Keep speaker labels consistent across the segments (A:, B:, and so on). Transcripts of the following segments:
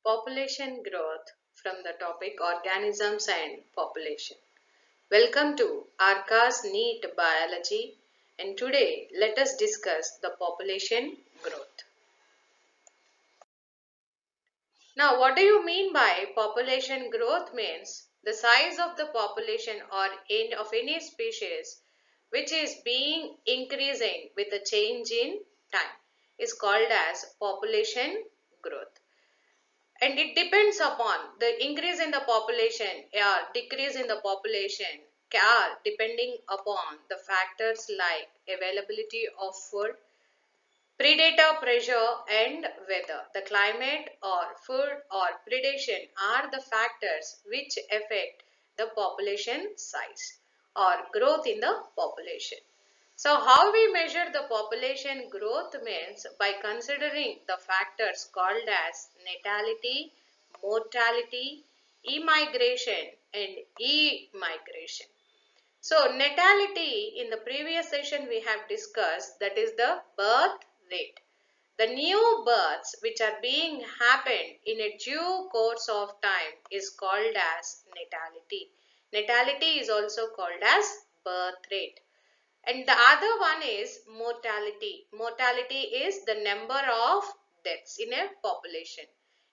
A: Population growth from the topic organisms and population. Welcome to Arca's NEET Biology, and today let us discuss the population growth. Now, what do you mean by population growth? Means the size of the population or of any species which is being increasing with a change in time is called as population growth. And it depends upon the increase in the population or decrease in the population depending upon the factors like availability of food, predator pressure and weather. The climate or food or predation are the factors which affect the population size or growth in the population. So how we measure the population growth means by considering the factors called as natality, mortality, immigration and e-migration. So natality in the previous session we have discussed, that is the birth rate. The new births which are being happened in a due course of time is called as natality. Natality is also called as birth rate. And the other one is mortality. Mortality is the number of deaths in a population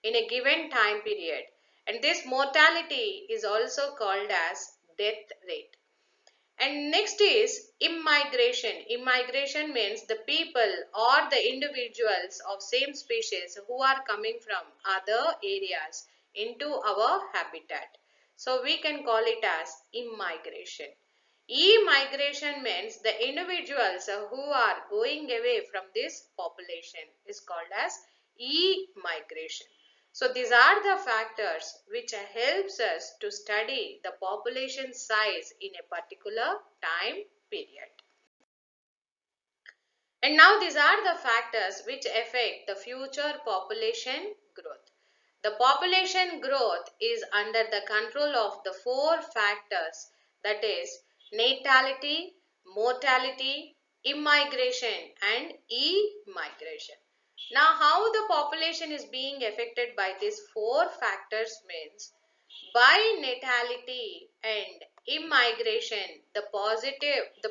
A: in a given time period. And this mortality is also called as death rate. And next is immigration. Immigration means the people or the individuals of same species who are coming from other areas into our habitat. So we can call it as immigration. E-migration means the individuals who are going away from this population is called as e-migration. So these are the factors which helps us to study the population size in a particular time period. And now these are the factors which affect the future population growth. The population growth is under the control of the four factors, that is natality, mortality, immigration and e-migration. Now how the population is being affected by these four factors means by natality and immigration, the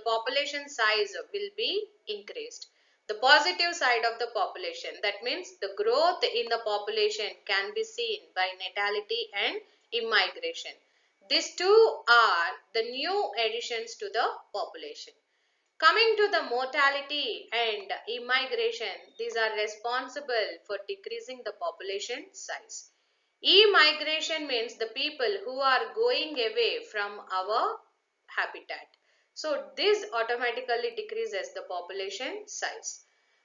A: population size will be increased. The positive side of the population, that means the growth in the population can be seen by natality and immigration. These two are the new additions to the population. Coming to the mortality and immigration, these are responsible for decreasing the population size. E-migration means the people who are going away from our habitat. So this automatically decreases the population size.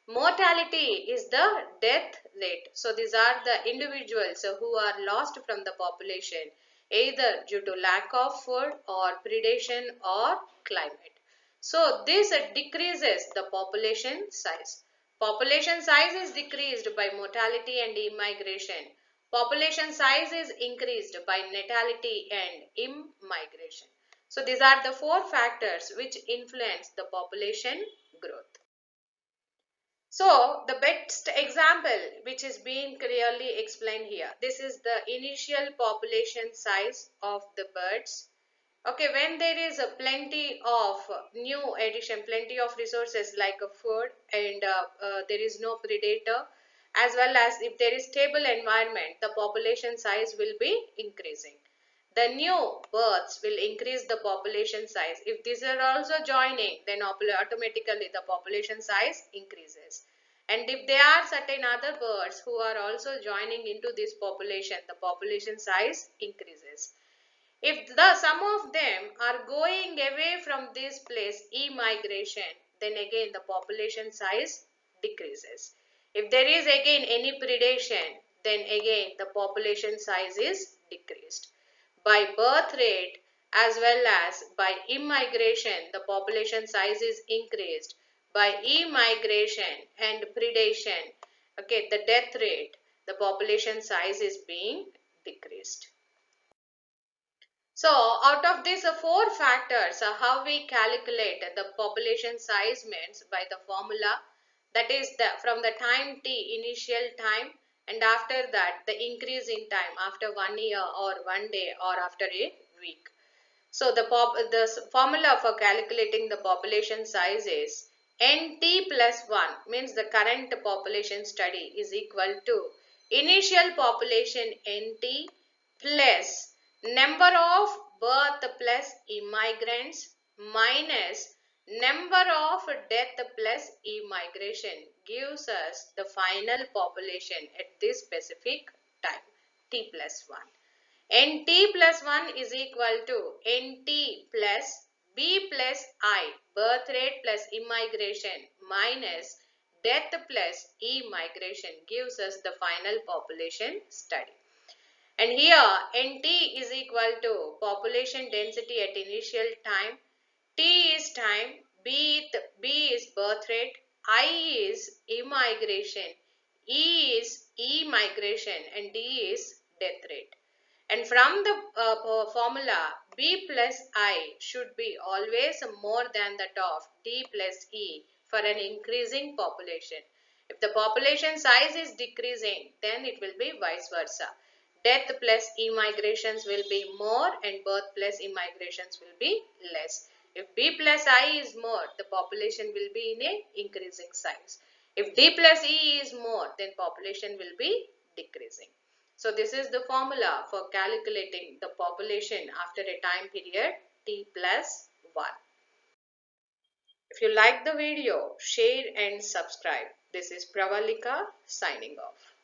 A: Mortality is the death rate. So these are the individuals who are lost from the population either due to lack of food or predation or climate. So this decreases the population size. Population size is decreased by mortality and immigration. Population size is increased by natality and immigration. So these are the four factors which influence the population growth. So the best example which is being clearly explained here. This is the initial population size of the birds. Okay, when there is a plenty of new addition, plenty of resources like a food and there is no predator, as well as if there is stable environment, the population size will be increasing. The new births will increase the population size. If these are also joining, then automatically the population size increases. And if there are certain other birds who are also joining into this population, the population size increases. If some of them are going away from this place, e-migration, then again the population size decreases. If there is again any predation, then again the population size is decreased. By birth rate as well as by immigration, the population size is increased. By immigration and predation, okay, the death rate, the population size is being decreased. So out of these four factors, how we calculate the population size means by the formula, that is from the time t, initial time, and after that the increase in time after 1 year or 1 day or after a week. So the formula for calculating the population size is NT plus 1 means the current population study is equal to initial population NT plus number of birth plus immigrants minus number of death plus immigration gives us the final population at this specific time T plus 1. NT plus 1 is equal to NT plus B plus I, birth rate plus immigration minus death plus immigration gives us the final population study. And here NT is equal to population density at initial time, T is time, B is birth rate, I is immigration, E is immigration and D is death rate. And from the formula, B plus I should be always more than that of D plus E for an increasing population. If the population size is decreasing, then it will be vice versa. Death plus immigrations will be more and birth plus immigrations will be less. If B plus I is more, the population will be in a increasing size. If D plus E is more, then population will be decreasing. So this is the formula for calculating the population after a time period T plus 1. If you like the video, share and subscribe. This is Pravalika signing off.